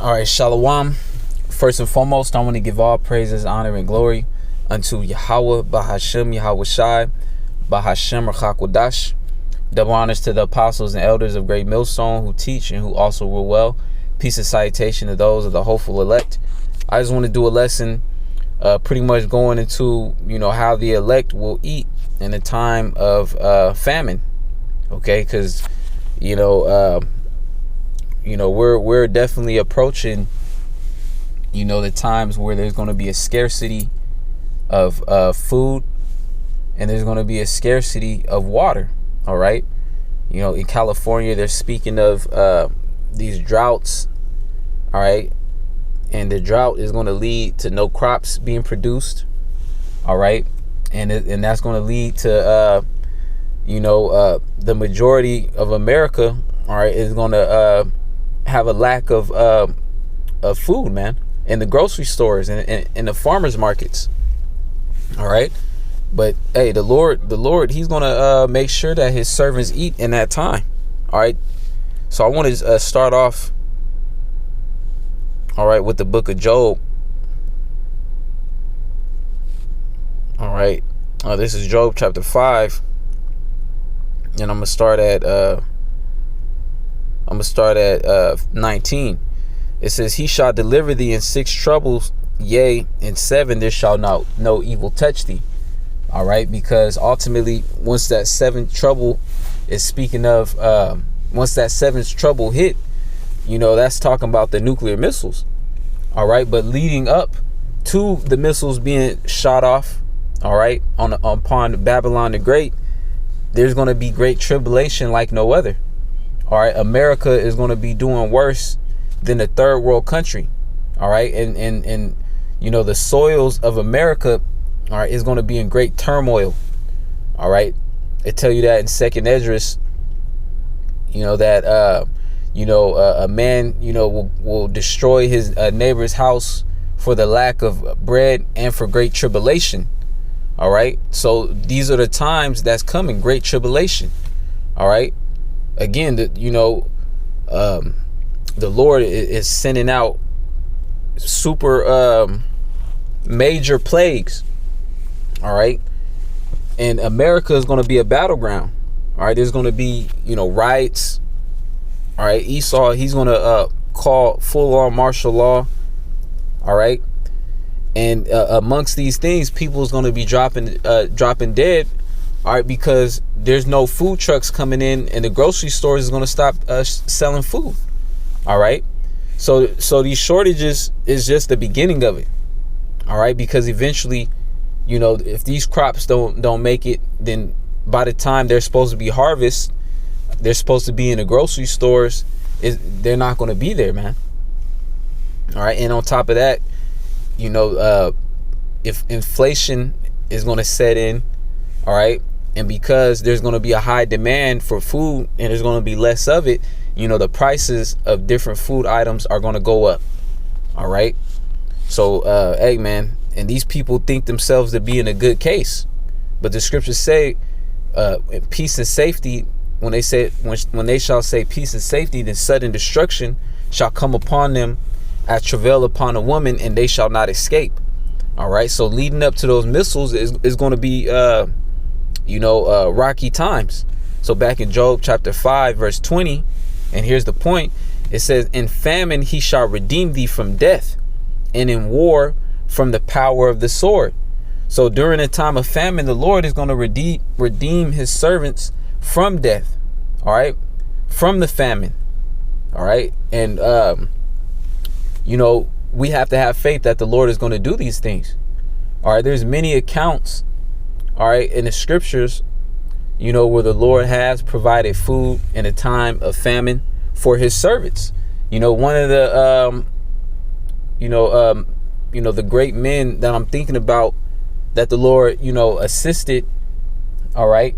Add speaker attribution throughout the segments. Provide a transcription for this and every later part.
Speaker 1: All right, Shalom. First and foremost, I want to give all praises, honor, and glory unto Yahweh, Bahashem, Yahweh Shai, Bahashem, Rachakwadash. Double honors to the apostles and elders of Great Millstone who teach and who also rule well. Peace and salutation to those of the hopeful elect. I just want to do a lesson pretty much going into, how the elect will eat in a time of famine. Okay, because, we're definitely approaching, the times where there's going to be a scarcity of food and there's going to be a scarcity of water. All right. In California, they're speaking of these droughts. All right. And the drought is going to lead to no crops being produced. All right. And that's going to lead to, the majority of America, all right, is going to have a lack of food, man, in the grocery stores and in the farmers markets. All right. But hey, the Lord, he's going to make sure that his servants eat in that time. All right. So I want to start off, all right, with the book of Job. All right. This is Job chapter 5. And I'm going to start at 19. It says, he shall deliver thee in 6 troubles, yea, in 7 there shall no evil touch thee. All right, because ultimately, once that 7th trouble is speaking of, once that 7th trouble hit, that's talking about the nuclear missiles. All right, but leading up to the missiles being shot off, all right, upon Babylon the Great, there's going to be great tribulation like no other. All right, America is going to be doing worse than a third world country. All right, and the soils of America, all right, is going to be in great turmoil. All right, they tell you that in Second Esdras, that a man will destroy his neighbor's house for the lack of bread and for great tribulation. All right, so these are the times that's coming, great tribulation. All right, again, the Lord is sending out super major plagues. All right. And America is going to be a battleground. All right. There's going to be, riots. All right. Esau, he's going to call full on martial law. All right. And amongst these things, people is going to be dropping dead. All right. Because there's no food trucks coming in and the grocery stores is going to stop selling food. All right. So these shortages is just the beginning of it. All right. Because eventually, if these crops don't make it, then by the time they're supposed to be harvest, they're supposed to be in the grocery stores, they're not going to be there, man. All right. And on top of that, if inflation is going to set in, all right, and because there's going to be a high demand for food and there's going to be less of it, the prices of different food items are going to go up. All right. So, hey, man. And these people think themselves to be in a good case, but the scriptures say, peace and safety. When they shall say peace and safety, then sudden destruction shall come upon them as travail upon a woman, and they shall not escape. All right. So leading up to those missiles is going to be, rocky times. So back in Job chapter 5, verse 20, and here's the point. It says, in famine he shall redeem thee from death, and in war from the power of the sword. So during a time of famine, the Lord is going to redeem his servants from death. All right. From the famine. All right. And, we have to have faith that the Lord is going to do these things. All right. There's many accounts, all right, in the scriptures, where the Lord has provided food in a time of famine for his servants. One of the, the great men that I'm thinking about that the Lord, assisted, all right,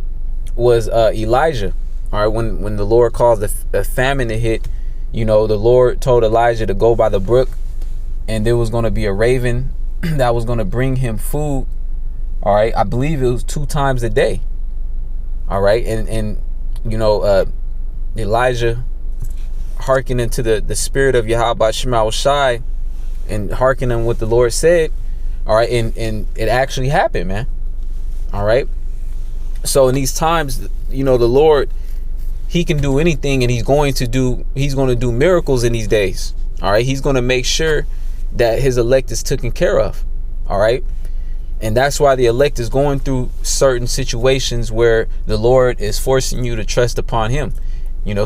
Speaker 1: was Elijah. All right, when the Lord caused a famine to hit, the Lord told Elijah to go by the brook, and there was going to be a raven that was going to bring him food. All right, I believe it was 2 times a day. All right, and Elijah, hearkening to the spirit of Yahweh Shema Shai and hearkening what the Lord said, all right, and it actually happened, man. All right. So in these times, the Lord, he can do anything, and he's going to do miracles in these days. All right. He's going to make sure that his elect is taken care of. All right. And that's why the elect is going through certain situations where the Lord is forcing you to trust upon him.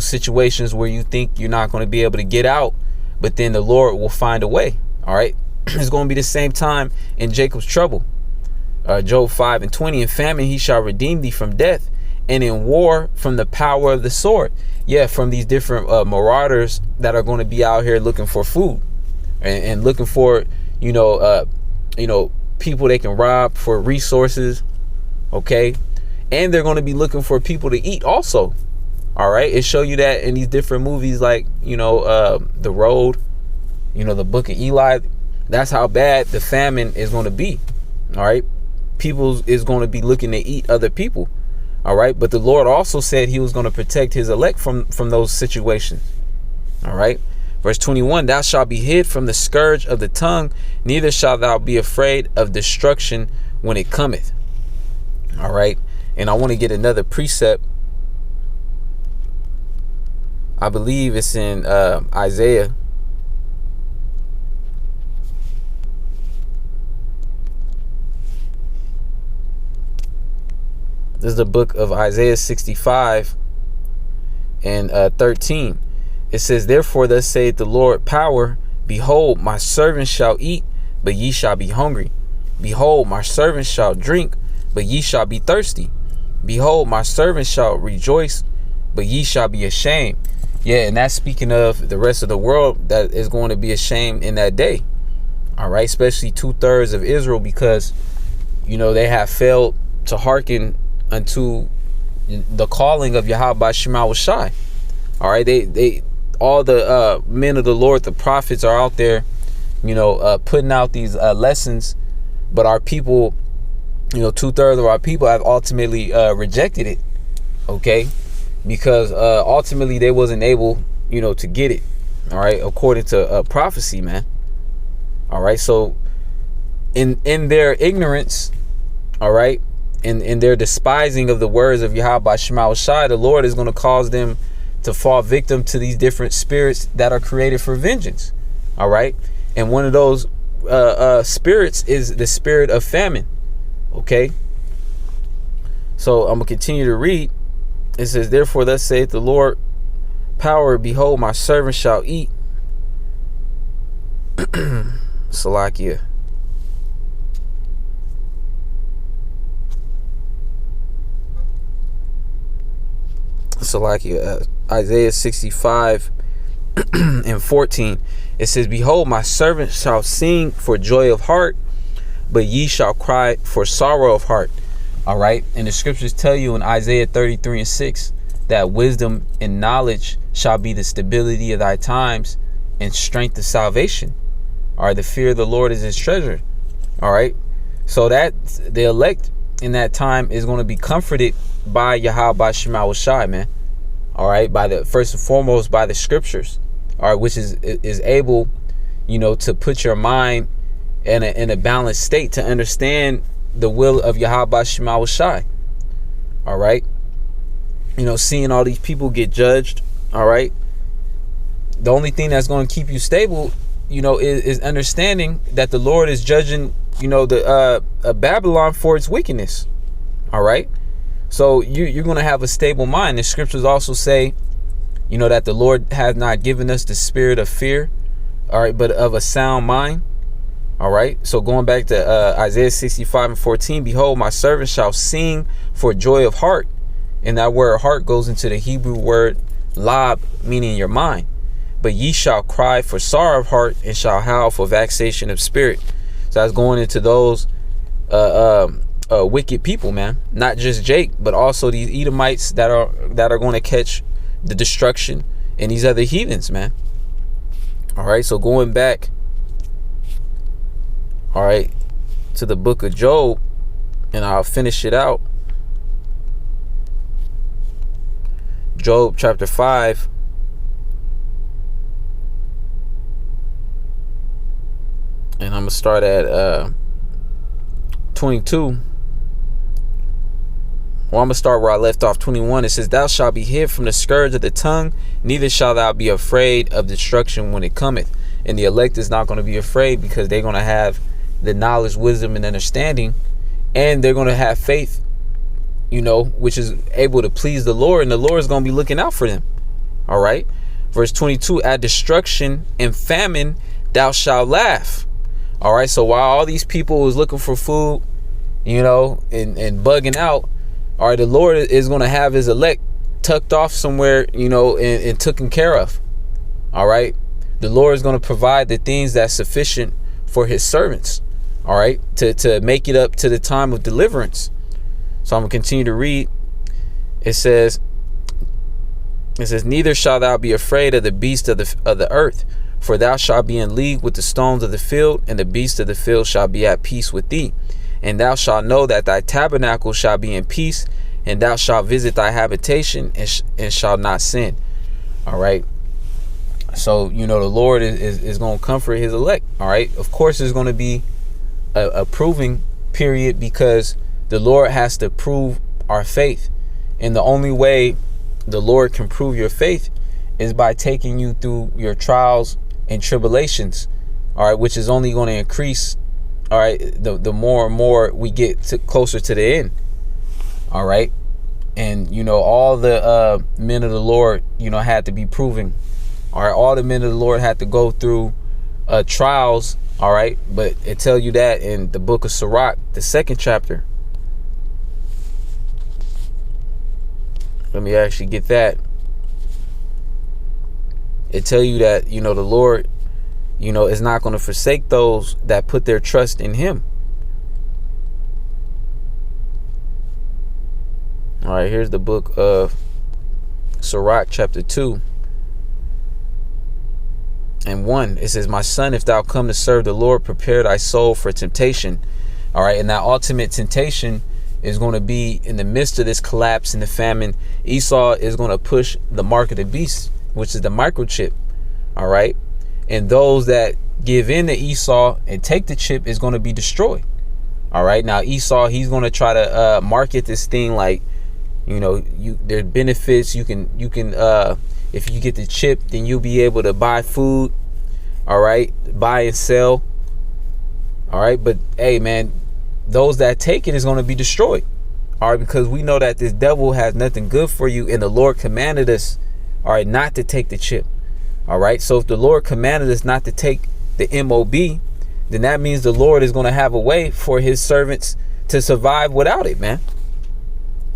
Speaker 1: Situations where you think you're not going to be able to get out, but then the Lord will find a way. All right. It's going to be the same time in Jacob's trouble. Job 5:20, in famine he shall redeem thee from death, and in war from the power of the sword. Yeah, from these different marauders that are going to be out here looking for food and looking for, people they can rob for resources. Okay. And they're going to be looking for people to eat also. All right. It show you that in these different movies, like, The Road, the Book of Eli. That's how bad the famine is going to be. All right. People is going to be looking to eat other people. All right. But the Lord also said he was going to protect his elect from those situations. All right. Verse 21, thou shalt be hid from the scourge of the tongue, neither shalt thou be afraid of destruction when it cometh. All right. And I want to get another precept. I believe it's in Isaiah. This is the book of Isaiah 65 and 13. It says, therefore thus saith the Lord power, behold, my servants shall eat, but ye shall be hungry. Behold, my servants shall drink, but ye shall be thirsty. Behold, my servants shall rejoice, but ye shall be ashamed. Yeah, and that's speaking of the rest of the world that is going to be ashamed in that day. All right, especially 2/3 of Israel, because, they have failed to hearken unto the calling of Yahweh Shema Shai. All right, they all the men of the Lord, the prophets, are out there, putting out these lessons, but our people, 2/3 of our people have ultimately rejected it. Okay, because ultimately they wasn't able, to get it. All right, according to prophecy, man. All right, so in their ignorance, all right, in their despising of the words of Yahweh Shema Shai, the Lord is going to cause them to fall victim to these different spirits that are created for vengeance. All right. And one of those spirits is the spirit of famine. Okay. So I'm going to continue to read. It says, therefore thus saith the Lord power, behold, my servant shall eat. Salakia. Isaiah 65 and 14. It says, behold, my servant shall sing for joy of heart, but ye shall cry for sorrow of heart. All right. And the scriptures tell you in Isaiah 33 and 6 that wisdom and knowledge shall be the stability of thy times and strength of salvation. All right. The fear of the Lord is his treasure. All right. So that the elect in that time is going to be comforted by Yahweh Shema Shai, man. All right, first and foremost by the scriptures, all right, which is able, to put your mind in a balanced state to understand the will of Yahweh Shema Shai. All right, seeing all these people get judged. All right, the only thing that's going to keep you stable, is understanding that the Lord is judging, the Babylon for its wickedness. All right. So you're going to have a stable mind. The scriptures also say, that the Lord has not given us the spirit of fear, all right, but of a sound mind. All right. So going back to Isaiah 65 and 14, behold, my servant shall sing for joy of heart. And that word heart goes into the Hebrew word lab, meaning your mind. But ye shall cry for sorrow of heart and shall howl for vexation of spirit. So that's going into those wicked people, man. Not just Jake, but also these Edomites that are going to catch the destruction, and these other heathens, man. All right, so going back, all right, to the book of Job, and I'll finish it out. Job chapter 5 And I'm gonna start at 22. Well, I'm going to start where I left off, 21. It says, thou shalt be hid from the scourge of the tongue, neither shalt thou be afraid of destruction when it cometh. And the elect is not going to be afraid, because they're going to have the knowledge, wisdom, and understanding, and they're going to have faith, which is able to please the Lord, and the Lord is going to be looking out for them. All right. Verse 22, at destruction and famine, thou shalt laugh. All right. So while all these people was looking for food, and bugging out, all right, the Lord is going to have his elect tucked off somewhere, and taken care of. All right. The Lord is going to provide the things that's sufficient for his servants. All right. To make it up to the time of deliverance. So I'm going to continue to read. It says, neither shalt thou be afraid of the beast of the earth, for thou shalt be in league with the stones of the field, and the beast of the field shall be at peace with thee. And thou shalt know that thy tabernacle shall be in peace, and thou shalt visit thy habitation, and shalt not sin. All right. So, the Lord is going to comfort his elect. All right. Of course, there's going to be a proving period, because the Lord has to prove our faith. And the only way the Lord can prove your faith is by taking you through your trials and tribulations. All right. Which is only going to increase. All right, the more and more we get closer to the end. All right. And, all the men of the Lord, had to be proven. All right. All the men of the Lord had to go through trials. All right. But it tells you that in the book of Sirach, the 2nd chapter. Let me actually get that. It tells you that, the Lord, is not going to forsake those that put their trust in him. All right, here's the book of Sirach, chapter 2 and 1. It says, my son, if thou come to serve the Lord, prepare thy soul for temptation. All right, and that ultimate temptation is going to be in the midst of this collapse and the famine. Esau is going to push the mark of the beast, which is the microchip. All right. And those that give in to Esau and take the chip is going to be destroyed. All right. Now, Esau, he's going to try to market this thing like, there are benefits. You can if you get the chip, then you'll be able to buy food. All right. Buy and sell. All right. But hey, man, those that take it is going to be destroyed. All right. Because we know that this devil has nothing good for you. And the Lord commanded us, all right, not to take the chip. All right. So if the Lord commanded us not to take the MOB, then that means the Lord is going to have a way for his servants to survive without it, man.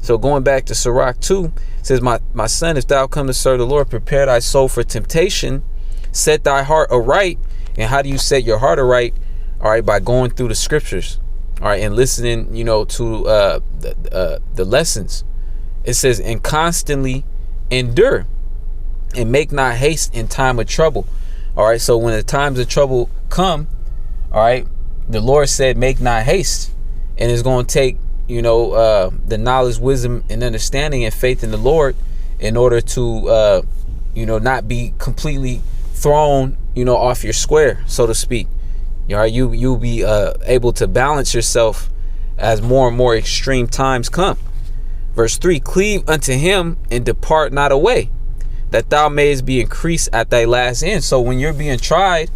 Speaker 1: So going back to Sirach 2, it says, my son, if thou come to serve the Lord, prepare thy soul for temptation, set thy heart aright. And how do you set your heart aright? All right, by going through the scriptures. All right, and listening, to the lessons. It says, and constantly endure, and make not haste in time of trouble. All right. So when the times of trouble come, all right, the Lord said, make not haste. And it's going to take, the knowledge, wisdom, and understanding and faith in the Lord in order to, not be completely thrown, off your square, so to speak. All right. You'll be able to balance yourself as more and more extreme times come. Verse 3, cleave unto him and depart not away, that thou mayest be increased at thy last end. So when you're being tried,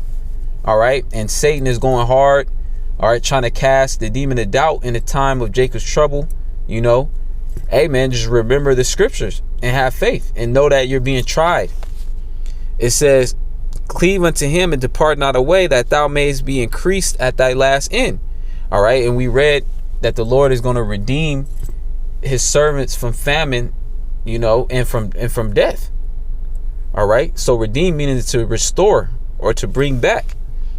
Speaker 1: all right, and Satan is going hard, all right, trying to cast the demon of doubt in the time of Jacob's trouble, hey, man, just remember the scriptures and have faith and know that you're being tried. It says, cleave unto him and depart not away, that thou mayest be increased at thy last end. All right. And we read that the Lord is going to redeem his servants from famine, and from death. All right. So redeem meaning to restore or to bring back.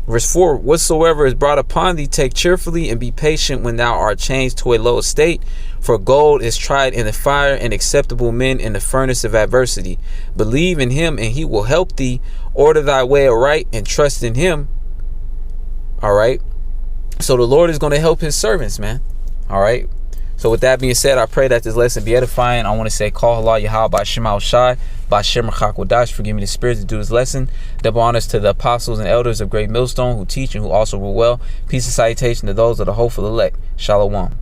Speaker 1: Verse 4, whatsoever is brought upon thee, take cheerfully, and be patient when thou art changed to a low estate. For gold is tried in the fire, and acceptable men in the furnace of adversity. Believe in him, and he will help thee. Order thy way aright, and trust in him. All right. So the Lord is going to help his servants, man. All right. So with that being said, I pray that this lesson be edifying. I want to say, call Allah Yahweh by Shema Shai, by Shemar Chakwadash, forgive me the spirit to do this lesson. Double honors to the apostles and elders of Great Millstone who teach and who also rule well. Peace and salutation to those of the hopeful elect. Shalom.